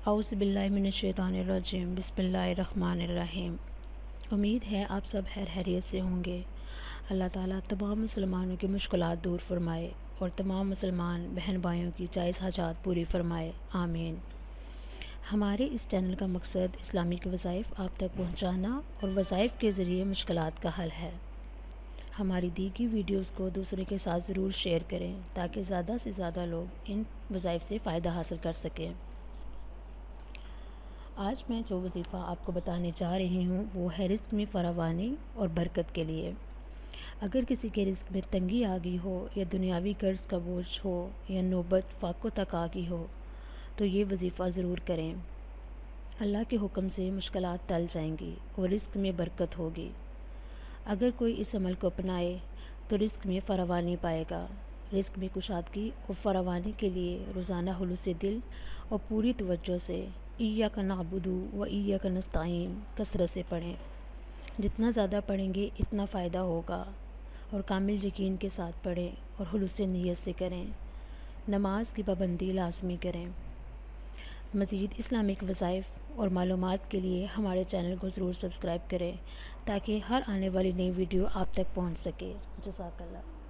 اعوذ باللہ من الشیطان الرجیم، بسم اللہ الرحمن الرحیم۔ امید ہے آپ سب خیریت سے ہوں گے۔ اللہ تعالیٰ تمام مسلمانوں کی مشکلات دور فرمائے اور تمام مسلمان بہن بھائیوں کی جائز حاجات پوری فرمائے، آمین۔ ہمارے اس چینل کا مقصد اسلامک وظائف آپ تک پہنچانا اور وظائف کے ذریعے مشکلات کا حل ہے۔ ہماری دی گئی ویڈیوز کو دوسرے کے ساتھ ضرور شیئر کریں تاکہ زیادہ سے زیادہ لوگ ان وظائف سے فائدہ حاصل کر سکیں۔ آج میں جو وظیفہ آپ کو بتانے جا رہی ہوں وہ ہے رزق میں فراوانی اور برکت کے لیے۔ اگر کسی کے رزق میں تنگی آ گئی ہو یا دنیاوی قرض کا بوجھ ہو یا نوبت فاقوں تک آ گئی ہو تو یہ وظیفہ ضرور کریں۔ اللہ کے حکم سے مشکلات ٹل جائیں گی اور رزق میں برکت ہوگی۔ اگر کوئی اس عمل کو اپنائے تو رزق میں فراوانی پائے گا۔ رزق میں کشادگی اور فراوانی کے لیے روزانہ خلوص دل اور پوری توجہ سے ایاک نعبد و ایاک نستعین کثرت سے پڑھیں۔ جتنا زیادہ پڑھیں گے اتنا فائدہ ہوگا، اور کامل یقین کے ساتھ پڑھیں اور خلوص نیت سے کریں۔ نماز کی پابندی لازمی کریں۔ مزید اسلامک وظائف اور معلومات کے لیے ہمارے چینل کو ضرور سبسکرائب کریں تاکہ ہر آنے والی نئی ویڈیو آپ تک پہنچ سکے۔ جزاک اللہ۔